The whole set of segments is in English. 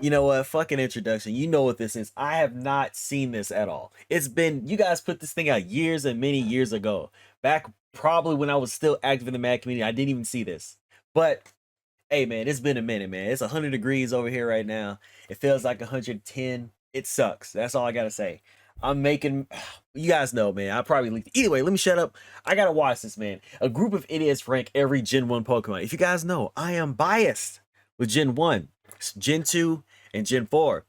You know what? Fucking introduction. You know what this is. I have not seen this at all. It's been, you guys put this thing out years and many years ago. Back probably when I was still active in the Mad community. I didn't even see this. But hey man, it's been a minute, man. It's 100 degrees over here right now. It feels like 110. It sucks. That's all I gotta say. I'm making, you guys know, man. I probably leaked. Either way, let me shut up. I gotta watch this, man. A group of idiots rank every Gen 1 Pokemon. If you guys know, I am biased with Gen 1, Gen 2, and Gen 4.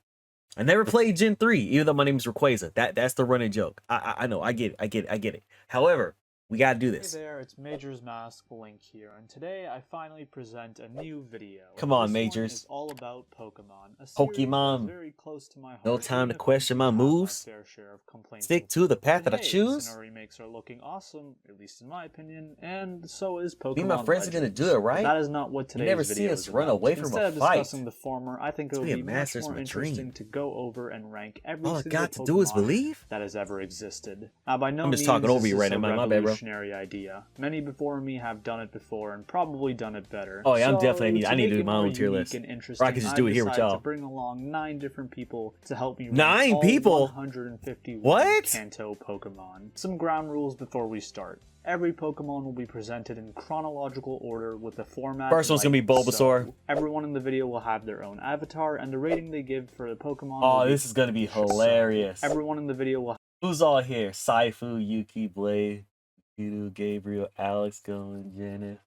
I never played Gen 3, even though my name is Rayquaza. That's the running joke. I know, I get it. However, we gotta do this. Hey there, it's Major's Mask Link here, and today I finally present a new video. Come on, this Majors. One is all about Pokemon. A Pokemon. Very close to my heart. No time to question my moves. Fair share of complaints. Stick to the path that I choose. Sinnoh remakes are looking awesome, at least in my opinion, and so is Pokemon. Me and my friends are gonna do it, right? That is not what today's never video see us is run about. away from Instead a of fight. discussing the former, I think it would be much more interesting to go over and rank every all I single got to do is Pokemon believe that has ever existed. Now, by no I'm just means talking over is you this right a now, man. My bad, bro. revolutionary idea. Many before me have done it before and probably done it better. Oh yeah, I'm So, definitely. I need to do my more own tier unique list. and Or I could just do it here with decided y'all. to bring along 9 different people to help me rank 9 all people? 151 What? Kanto Pokemon. Some ground rules before we start. Every Pokemon will be presented in chronological order with a format. First one's gonna be Bulbasaur. So everyone in the video will have their own avatar, and the rating they give for the Pokemon. Oh, this is gonna be hilarious. So everyone in the video will. Who's all here? Saifu, Yuki, Blade, Kidu, Gabriel, Alex, Golan, Janet,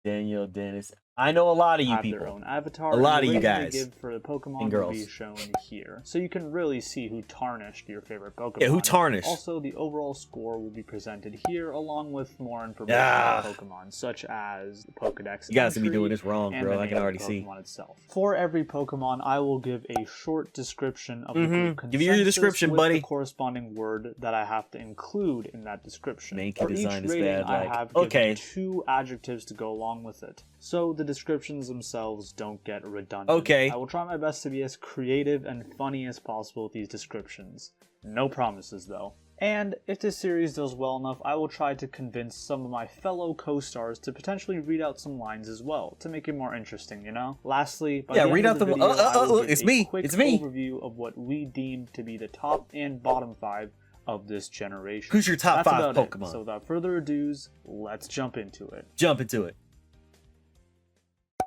Daniel, Dennis. I know a lot of you have people. Their own avatar, a lot of you they guys. give for the Pokemon and girls. will be shown here, so you can really see who tarnished your favorite Pokemon. Yeah, who tarnished? Also, the overall score will be presented here, along with more information about Pokemon, such as the Pokedex. You guys will be doing this wrong, bro. I can already see. Itself. For every Pokemon, I will give a short description of the group. Give you your description, with buddy. The corresponding word that I have to include in that description. Mankey For design each is rating, bad. I Like, have okay. 2 adjectives to go along with it, so the descriptions themselves don't get redundant. Okay. I will try my best to be as creative and funny as possible with these descriptions. No promises, though. And if this series does well enough, I will try to convince some of my fellow co-stars to potentially read out some lines as well, to make it more interesting, you know? Lastly, by the end read of out the the video, I will give it's a me. quick It's me. overview of what we deem to be the top and bottom 5 of this generation. Who's your top That's 5 about Pokemon? it. So without further ado, let's jump into it. Jump into it.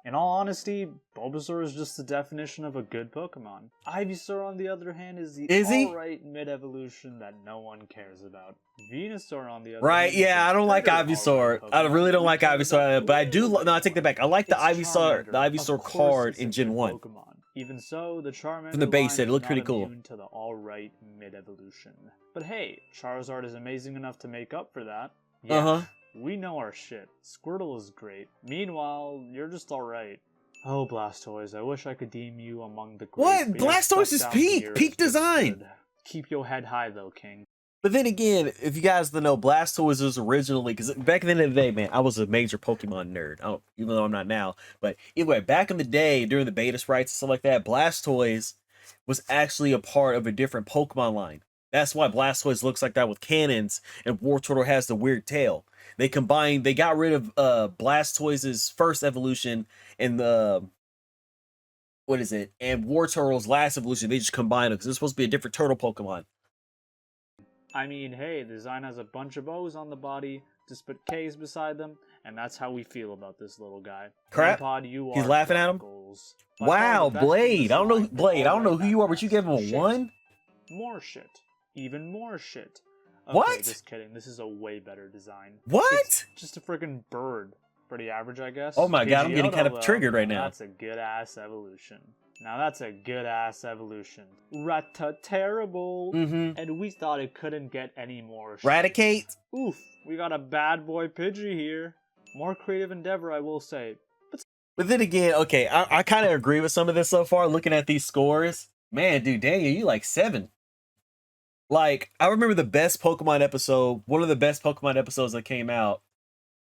In all honesty, Bulbasaur is just the definition of a good Pokemon. Ivysaur, on the other hand, is the alright mid-evolution that no one cares about. Venusaur, on the other hand, yeah, I don't like Ivysaur. I really don't like Ivysaur, but I do. No, I take that back. I like the Ivysaur card in Gen 1. Pokemon. Even so, the Charmander From the base set, it looked line pretty is not cool. immune to the alright mid-evolution. But hey, Charizard is amazing enough to make up for that. Yeah. We know our shit. Squirtle is great. Meanwhile, you're just alright. Oh, Blastoise, I wish I could deem you among the greats. What? Blastoise is peak design. Keep your head high, though, King. But then again, if you guys don't know, Blastoise was originally, because back in the day, man, I was a major Pokemon nerd. Even though I'm not now. But anyway, back in the day, during the beta sprites and stuff like that, Blastoise was actually a part of a different Pokemon line. That's why Blastoise looks like that with cannons, and Wartortle has the weird tail. They got rid of Blastoise's first evolution and and Wartortle's last evolution. They just combined them because it's supposed to be a different turtle Pokemon. I mean, hey, the design has a bunch of O's on the body, just put K's beside them, and that's how we feel about this little guy. Crap. Pod, He's laughing at him. Wow, Blade. I don't know who you are, but you gave him a 1? More shit. Even more shit. Okay, What? Just kidding. This is a way better design. What? It's just a freaking bird. Pretty average, I guess. Oh my god, I'm getting kind of triggered right now. That's a good-ass evolution. Now that's a good-ass evolution. Terrible. And we thought it couldn't get any more shit. Raticate? Oof, we got a bad boy Pidgey here. More creative endeavor, I will say. But then again, okay, I kind of agree with some of this so far, looking at these scores. Man, dude, Daniel, you like 7. Like, I remember the best Pokemon episode, one of the best Pokemon episodes that came out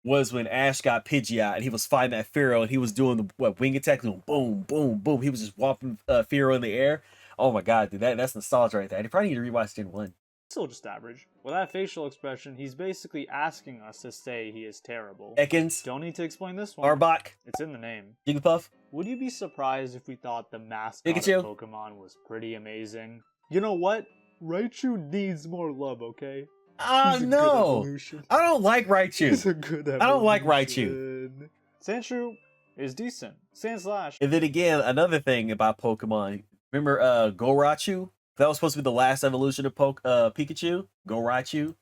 was when Ash got Pidgeot and he was fighting that Fearow and he was doing the wing attack, boom, boom, boom. He was just whopping Fearow in the air. Oh my god, dude, that's nostalgia right there. I probably need to rewatch Gen 1. Still just average. With that facial expression, he's basically asking us to say he is terrible. Ekans, Don't need to explain this one. Arbok, It's in the name. Jigglypuff. Would you be surprised if we thought the mascot Pikachu. of Pokemon was pretty amazing? You know what? Raichu needs more love, okay? Oh He's a good no! evolution. I don't like He's Raichu. a good evolution. I don't like Raichu. Sandshrew is decent. Sandslash. And then again, another thing about Pokemon. Remember Gorachu? That was supposed to be the last evolution of Pikachu. Gorachu.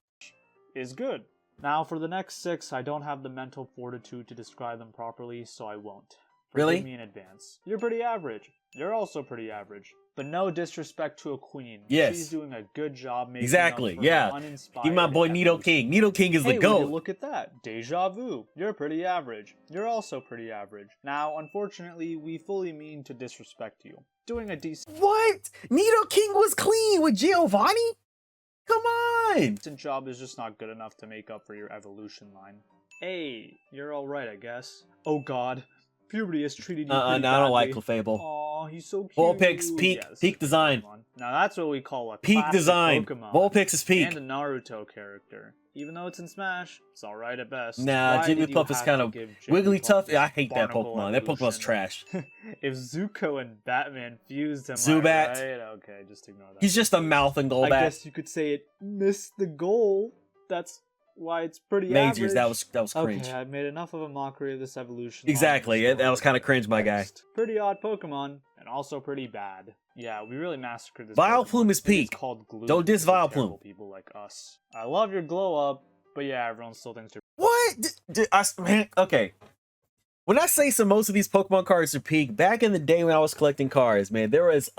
Is good. Now, for the next 6, I don't have the mental fortitude to describe them properly, so I won't. Forgive Really? me in advance. You're pretty average. You're also pretty average. But no disrespect to a queen. Yes. She's doing a good job making Exactly, up for yeah. her uninspired Give my boy evolution. Nido King is the Hey, would you GOAT. look at that. Deja vu. You're pretty average. You're also pretty average. Now, unfortunately, we fully mean to disrespect you. Doing a decent What? Nido King was clean with Giovanni? Come on! job is just not good enough to make up for your evolution line. Hey, you're alright, I guess. Oh god. Puberty has treated you No, pretty I don't like badly. Clefable. Aw, he's so cute. Vulpix, peak, Yes, peak it's design. Pokemon. Now that's what we call a Peak classic design. Pokemon. Vulpix is peak. And a Naruto character. Even though it's in Smash, it's alright at best. Nah, Why did you Jigglypuff is have kind to of give Wigglytuff. Jigglypuff I hate that barnacle Pokemon. That Pokemon's evolution? trash. If Zuko and Batman fused him, Zubat. right? Okay, just ignore that. He's just a mouth and I Golbat. guess you could say it missed the goal. That's why it's pretty Majors, average. that was cringe. Okay, I've made enough of a mockery of this evolution. Exactly, Let's that go was to kind of the cringe, my guy. next. Pretty odd Pokemon, and also pretty bad. Yeah, we really massacred this Vileplume Pokemon. is I think it's peak. called Glue Don't diss for Vileplume. terrible people like us. I love your glow up, but yeah, everyone still thinks you're What? Man, okay. When I say most of these Pokemon cards are peak, back in the day when I was collecting cards, man, there was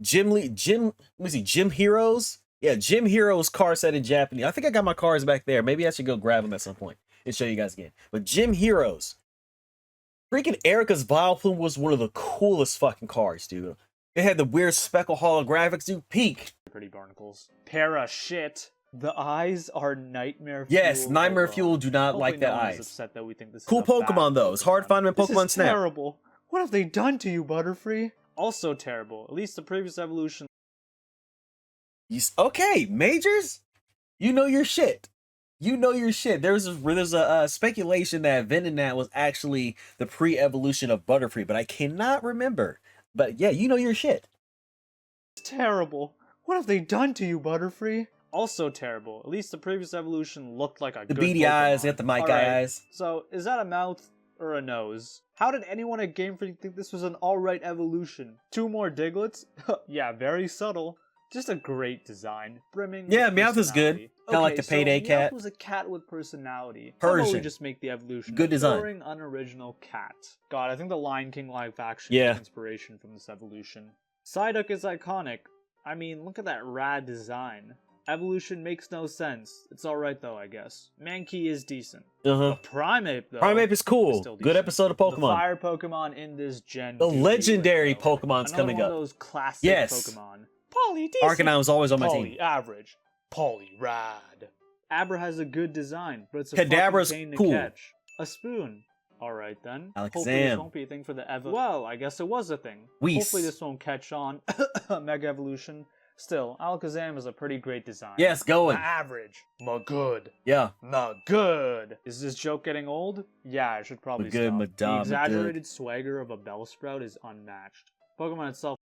Gym Heroes. Yeah, Gym Heroes card set in Japanese. I think I got my cards back there. Maybe I should go grab them at some point and show you guys again. But Gym Heroes. Freaking Erica's Vileplume was one of the coolest fucking cards, dude. It had the weird speckle holographics, dude. Peak. pretty barnacles. Para shit. The eyes are nightmare fuel. Yes, Nightmare Hold on. Fuel do not Hopefully like the no one is eyes. upset that we think this Cool is a bad Pokemon though. It's hard to find them in This Pokemon is Snap. terrible. What have they done to you, Butterfree? Also terrible. At least the previous evolution. Okay, Majors, you know your shit. You know your shit. There's a speculation that Venonat was actually the pre-evolution of Butterfree, but I cannot remember. But yeah, you know your shit. It's terrible. What have they done to you, Butterfree? Also terrible. At least the previous evolution looked like a The good beady Pokemon. eyes, got the mic Alright, eyes. So, is that a mouth or a nose? How did anyone at Game Freak think this was an alright evolution? 2 more Diglets? Yeah, very subtle. Just a great design. Brimming Yeah, with Meowth is good. personality. Kinda like the Payday Meowth cat. was a cat with personality. Persian. How about we just make the evolution Good a design. boring, unoriginal cat? God, I think the Lion King live action Yeah. is inspiration from this evolution. Psyduck is iconic. I mean, look at that rad design. Evolution makes no sense. It's alright though, I guess. Mankey is decent. Uh-huh. Primeape though. Primeape is cool. still Good decent. episode of The Pokemon. fire Pokemon in this gen. The do legendary it, though. Pokemon's Another coming one up. Of those classic Yes. Pokemon. Poly decent. Arcanine was always on my Poly team. average. Poly rad. Abra has a good design, but it's a Kadabra's fucking pain to cool. catch. A spoon. Alright then. Hopefully this Alakazam. won't be a thing for the Evo. Well, I guess it was a thing. Whis. Hopefully this won't catch on. Mega Evolution. Still, Alakazam is a pretty great design. Yes, going. Ma average. Ma good. Yeah. Ma good. Is this joke getting old? Yeah, I should probably Ma good, stop. madame, The ma exaggerated swagger of a Bellsprout is unmatched. Pokemon itself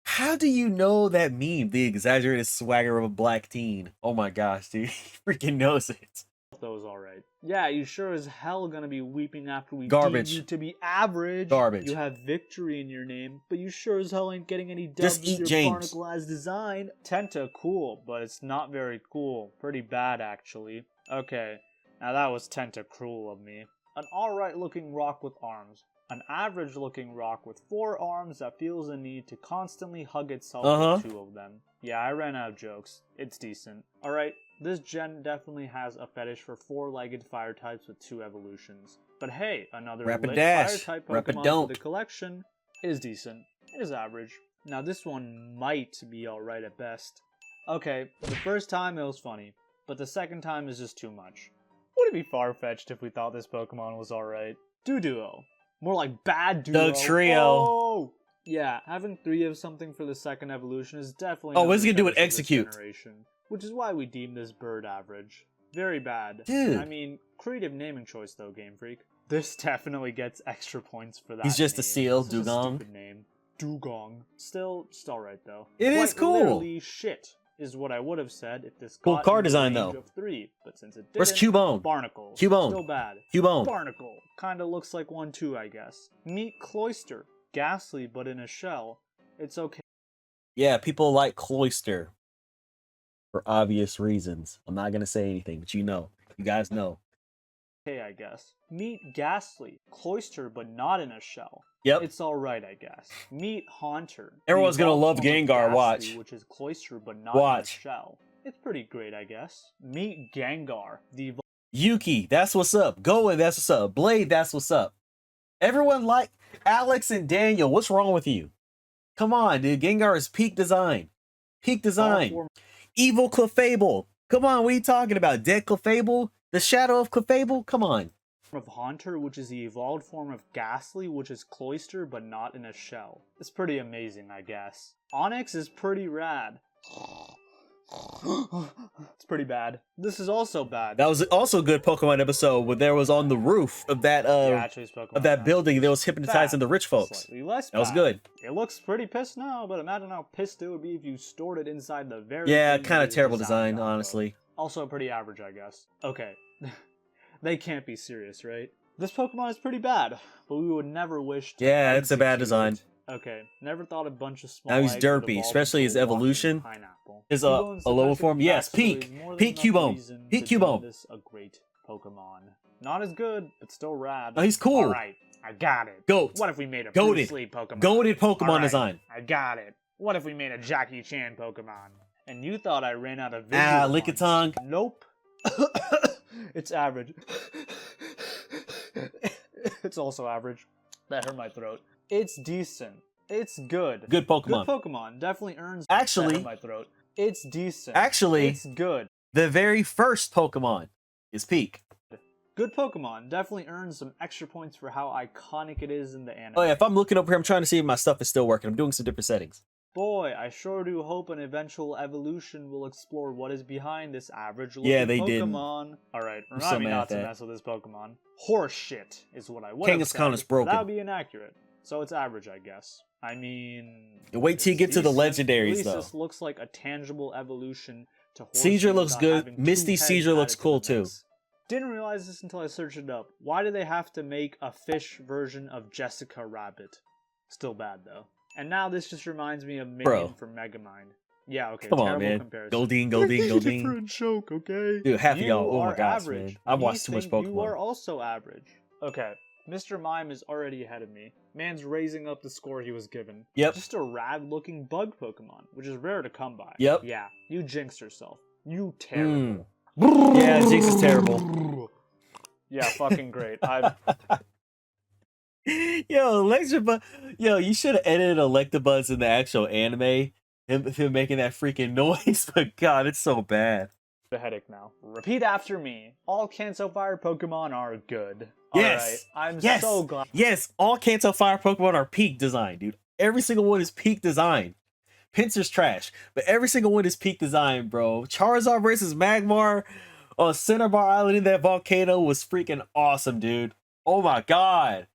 How do you know that meme? The exaggerated swagger of a black teen. Oh my gosh, dude. He freaking knows it. though is alright. Yeah, you sure as hell gonna be weeping after we Garbage. deem you to be average. Garbage. You have victory in your name, but you sure as hell ain't getting any dubs Just with eat your James. barnacle-ass design. Tenta, cool, but it's not very cool. Pretty bad, actually. Okay, now that was Tenta cruel of me. An alright looking rock with arms. An average looking rock with 4 arms that feels the need to constantly hug itself with 2 of them. Yeah, I ran out of jokes. It's decent. Alright, this gen definitely has a fetish for 4-legged fire types with 2 evolutions. But hey, another lit Rapidash. fire type Pokemon for Rapidonk. the collection is decent. It is average. Now this one might be alright at best. Okay, the first time it was funny, but the second time is just too much. Would it be far-fetched if we thought this Pokemon was alright? Duduo. More like bad Duo. Doug Trio. Oh! Yeah, having 3 of something for the second evolution is definitely. Oh, it's gonna gonna do an execute. Which is why we deem this bird average. Very bad. Dude. I mean, creative naming choice though, Game Freak. This definitely gets extra points for that. He's just name. a seal, Such a Dugong. stupid name. Dugong. Still alright though. It is Quite cool. Literally shit is what I would have said if this Cool got car in the design, range though. of 3, but since it didn't, Where's Cubone? Barnacle. Cubone. Still bad. Cubone. Barnacle. Kinda looks like one too, I guess. Meet Cloyster. Ghastly, but in a shell. It's okay. Yeah, people like Cloyster for obvious reasons. I'm not gonna say anything, but you know. You guys know. Okay, I guess. Meet Ghastly. Cloyster, but not in a shell. Yep. It's alright, I guess. Meet Haunter. Everyone's gonna love Gengar, watch. Which is Cloyster, but not Watch. in a shell. It's pretty great, I guess. Meet Gengar. The Yuki, that's what's up. Goen, that's what's up. Blade, that's what's up. Everyone like Alex and Daniel. What's wrong with you? Come on, dude. Gengar is peak design. Peak design. Evil Clefable. Come on, what are you talking about? Dead Clefable? The shadow of Clefable? Come on. of Haunter, which is the evolved form of Ghastly, which is Cloyster, but not in a shell. It's pretty amazing, I guess. Onyx is pretty rad. It's pretty bad. This is also bad. That was also a good Pokemon episode where there was on the roof of that building there was hypnotizing the rich folks. Slightly less that was bad. good. It looks pretty pissed now, but imagine how pissed it would be if you stored it inside the very Yeah, thing kind of you terrible designed design, on, honestly. though. Also pretty average, I guess. Okay. They can't be serious, right? This Pokemon is pretty bad, but we would never wish to Yeah, it's a bad execute design. it. Okay, never thought a bunch of small Now he's eggs would derpy, evolve especially into his a walking evolution. pineapple. Is Cubone's a lower electric form. Yes, backstory peak. is more than Peak enough Cubone. reason Peak to deem Cubone. this a great Pokemon. Not as good, but still rad. Oh, he's cool. Alright, I got it. Goat. What if we made a Goated. Bruce Lee Pokemon? Goated Pokemon Alright, design. I got it. What if we made a Jackie Chan Pokemon? And you thought I ran out of visual Lick a ones. tongue. Nope. It's average. It's also average. That hurt my throat. It's decent. It's good. Good Pokemon. Good Pokemon. Definitely earns. Actually- that hurt my throat. It's decent. Actually- it's good. The very first Pokemon is Peak. Good Pokemon. Definitely earns some extra points for how iconic it is in the anime. Oh yeah, if I'm looking over here, I'm trying to see if my stuff is still working. I'm doing some different settings. Boy, I sure do hope an eventual evolution will explore what is behind this average-looking Yeah, they didn't. Pokemon. Alright, I'm remind so me mad not at to that. mess with this Pokemon. Horse shit is what I would have Kangaskhan is said. broken. That would be inaccurate. So it's average, I guess. I mean... Wait till you it's get to the decent. legendaries, At least though. this looks like a tangible evolution to Horsea Seizure looks without good. having two Misty heads Seizure looks added to cool, the too. mix. Didn't realize this until I searched it up. Why do they have to make a fish version of Jessica Rabbit? Still bad, though. And now this just reminds me of Minion Bro. from Megamind. Yeah, okay, Come on, terrible man. comparison. Goldeen, They're Goldeen, Goldeen. different joke, okay? Dude, half of You y'all. Oh my are gosh, average. man. I've We watched too much think You Pokemon. are also average. Okay, Mr. Mime is already ahead of me. Man's raising up the score he was given. Yep. Just a rad-looking bug Pokemon, which is rare to come by. Yep. Yeah, you jinxed yourself. You terrible. Yeah, Jinx is terrible. Yeah, fucking great. I Yo, Electabuzz. Yo, you should have edited Electabuzz in the actual anime. Him making that freaking noise. But God, it's so bad. the headache now. Repeat after me. All Kanto Fire Pokemon are good. Yes. Alright, I'm Yes. so glad. Yes, all Kanto Fire Pokemon are peak design, dude. Every single one is peak design. Pinsir's trash, but every single one is peak design, bro. Charizard versus Magmar on Cinnabar Island in that volcano was freaking awesome, dude. Oh my God.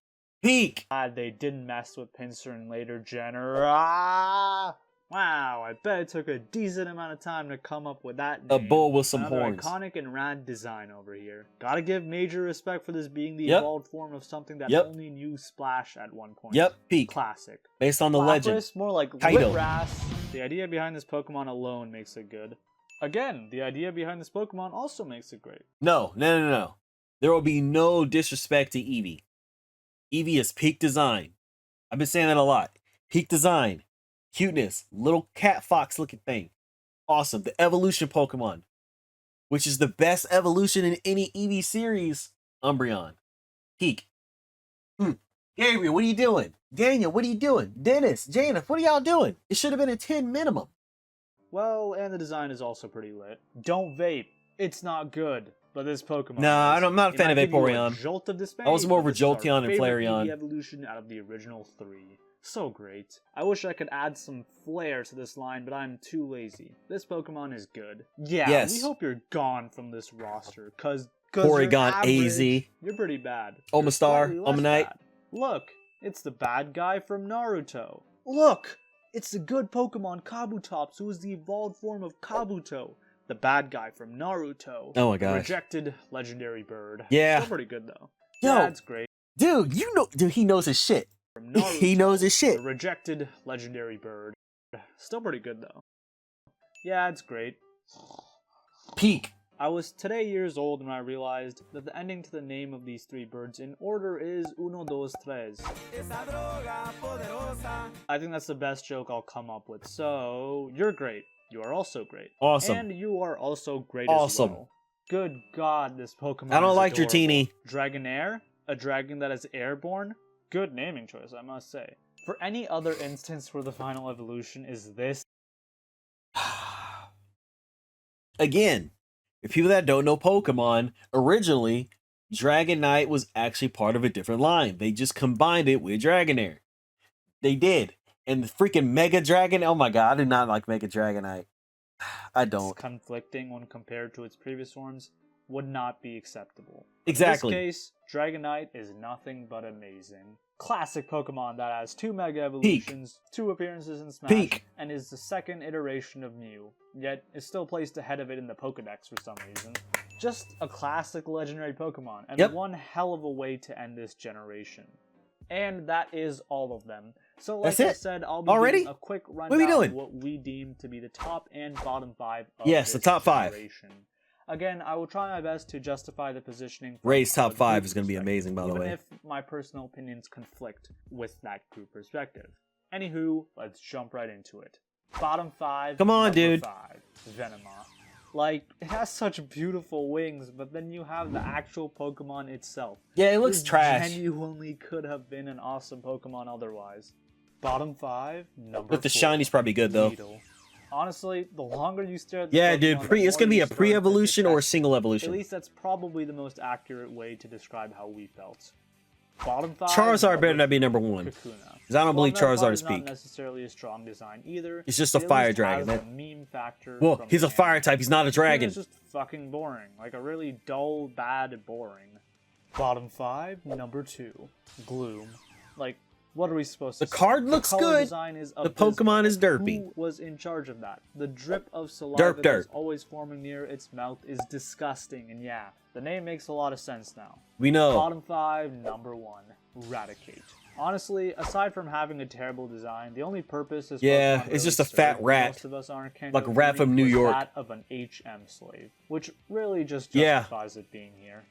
Peak. Glad they didn't mess with Pinsir in later genera. Wow, I bet it took a decent amount of time to come up with that A name. bull with some Another horns. iconic and rad design over here. Gotta give major respect for this being the Yep. evolved form of something that Yep. only knew Splash at one point. Yep, peak. Classic. Based on the legend. Lapras, more like Kaido. Whiprass. The idea behind this Pokemon alone makes it good. Again, the idea behind this Pokemon also makes it great. No. There will be no disrespect to Eevee. Eevee is peak design. I've been saying that a lot. Peak design. Cuteness. Little cat fox looking thing. Awesome. The evolution Pokemon. Which is the best evolution in any Eevee series. Umbreon. Peak. Gabriel, what are you doing? Daniel, what are you doing? Dennis, Jana, what are y'all doing? It should have been a 10 minimum. Well, and the design is also pretty lit. Don't vape. It's not good. But this Pokemon. Nah, is. I'm not a It fan might of give you a Vaporeon. Jolt of despair, I was more but of a this is our Jolteon and favorite Flareon. Eevee evolution out of the original 3. So great. I wish I could add some flair to this line, but I'm too lazy. This Pokemon is good. Yeah, Yes. we hope you're gone from this roster, cause Porygon you're AZ. average. You're pretty bad. Omastar, You're slightly less Omanite. bad. Look, it's the bad guy from Naruto. Look, it's the good Pokemon Kabutops, who is the evolved form of Kabuto. The bad guy from Naruto. Oh my The gosh. rejected legendary bird. Yeah. Still pretty good though. Yo. Yeah, it's great. Dude, he knows his shit. From Naruto, He knows his shit. The rejected legendary bird. Still pretty good though. Yeah, it's great. Peak. I was today years old when I realized that the ending to the name of these three birds in order is uno, dos, tres. I think that's the best joke I'll come up with. So, you're great. You are also great. Awesome. And you are also great Awesome. as well. Good God, this Pokemon I don't is like adorable. Dratini. Dragonair? A dragon that is airborne? Good naming choice, I must say. For any other instance where the final evolution is this, Again, for people that don't know Pokemon, originally, Dragonite was actually part of a different line. They just combined it with Dragonair. They did. And the freaking Mega Dragon, oh my god, I do not like Mega Dragonite. I don't. conflicting when compared to its previous forms would not be acceptable. Exactly. In this case, Dragonite is nothing but amazing. Classic Pokemon that has 2 Mega Evolutions, 2 appearances in Smash, Peak. and is the second iteration of Mew, yet is still placed ahead of it in the Pokedex for some reason. Just a classic legendary Pokemon, and one hell of a way to end this generation. And that is all of them. So like That's I it? said, I'll be Already? giving a quick What are rundown we doing? of what we deem to be the top and bottom 5 of Yes, the this top 5. generation. Again, I will try my best to justify the positioning. from Ray's top a 5 group is going to be perspective, amazing, by the even way. if my personal opinions conflict with that group perspective. Anywho, let's jump right into it. Bottom 5. Come on, number dude. 5, Venema. Like, it has such beautiful wings, but then you have the actual Pokemon itself. Yeah, it looks This trash. genuinely could have been an awesome Pokemon otherwise. Bottom 5, number But the 4, shiny's probably good, though. Weedle. Honestly, the longer you stare at this Yeah, Pokemon, dude, the it's more going to be you a start to pre-evolution or a detest it. single At evolution. least that's probably the most accurate way to describe how we felt. Bottom 5. Charizard better not be number 1. Kakuna. Because I don't believe Charizard is not peak. necessarily a strong design either. He's just a It at fire least dragon. has That- the meme factor. Well, from he's the a fire anime. type. He's not a dragon. It's just fucking boring. Like a really dull, bad, boring. Bottom 5, number 2, Gloom. Like, what are we supposed to The say? card looks color good. design is The abysmal. Pokemon is derpy. Who was in charge of that? The drip of saliva Derp. that's always forming near its mouth is disgusting, and yeah, the name makes a lot of sense now. We know. Bottom 5, number 1, Raticate. Honestly, aside from having a terrible design, the only purpose this Yeah, Pokemon it's really just a fat served rat. most of us on our Kanto Like a rat from community New was York. that of an HM slave, which really just Yeah. justifies it being here.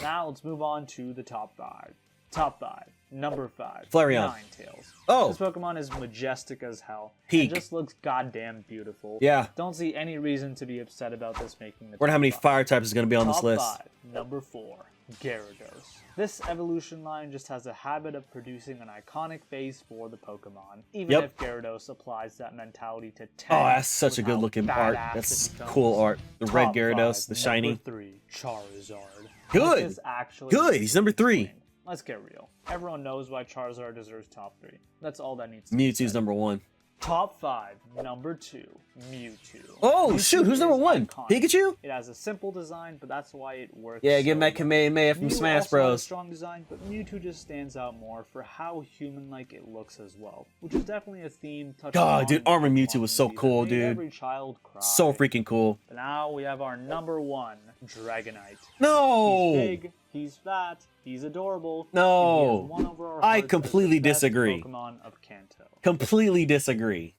Now let's move on to the top 5. Top 5, number 5, Flareon. Ninetales. Oh. This Pokemon is majestic as hell. Peak. And just looks goddamn beautiful. Yeah. Don't see any reason to be upset about this making the Wonder how top many 5. fire types is going to be on this Top list. 5, number 4, Gyarados. This evolution line just has a habit of producing an iconic face for the Pokemon, even Yep. if Gyarados applies that mentality to 10. Oh, that's such a good looking art. That's cool art. The red Gyarados, the shiny. Number 3, Charizard. Good. This actually Good. He's number 3. Let's get real. Everyone knows why Charizard deserves top 3. That's all that needs to Mewtwo's be said. number 1. Top 5, number 2, Mewtwo. Oh, Mewtwo shoot. Who's is number 1? iconic. Give It has a simple design, but that's why it works. Yeah, give him so that Kamehameha from Mew Smash also has a Bros. strong design, but Mewtwo just stands out more for how human-like it looks as well, which is definitely a theme touched God, on dude, in Armor Pokemon Mewtwo was so movies that cool, made dude. Every child cry. So freaking cool. But now we have our number 1, Dragonite. No. He's big, he's fat, he's adorable. No. and he has won over our I hearts as completely the best disagree. Pokemon of Kanto. Completely disagree.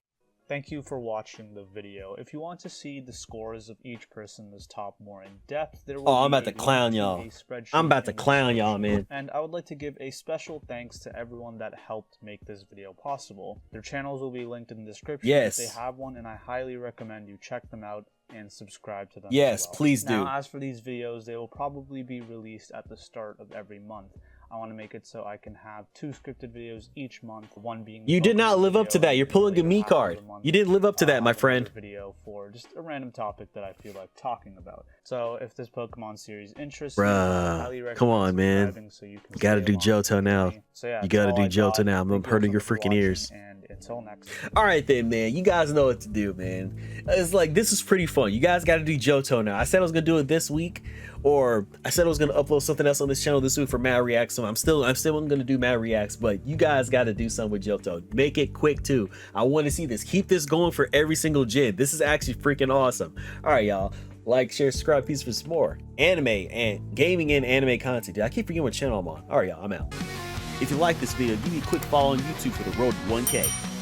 Thank you for watching the video. If you want to see the scores of each person in this top more in depth, there will Oh, I'm be about to a clown link y'all. a spreadsheet I'm about to in the clown y'all, description. man. And I would like to give a special thanks to everyone that helped make this video possible. Their channels will be linked in the description Yes. if they have one, and I highly recommend you check them out and subscribe to them Yes, as well. please do. Now, as for these videos, they will probably be released at the start of every month. I want to make it so I can have 2 scripted videos each month, one being You did not Pokemon live up to video, that. You're and pulling a later me half of card. the month, You didn't live up to that, my I'll have friend. another video for just a random topic that I feel like talking about. So if this Pokemon series interests you, I highly recommend Come on, man. subscribing so you can You gotta stay do along Johto with now. me. So yeah, You that's gotta all do I Johto got. now. I'm Thank you all hurting so your much for freaking watching, ears. and until next time. All right then, man. You guys know what to do, man. It's like, this is pretty fun. You guys got to do Johto now. I said I was gonna do it this week, or I said I was gonna upload something else on this channel this week for Mad Reacts. So I'm still gonna do Mad Reacts, but you guys got to do something with Johto. Make it quick too. I want to see this. Keep this going for every single gen. This is actually freaking awesome. All right, y'all. Like, share, subscribe, peace for some more anime and gaming and anime content. Dude, I keep forgetting what channel I'm on. All right, y'all. I'm out. If you like this video, give me a quick follow on YouTube for the road to 1K.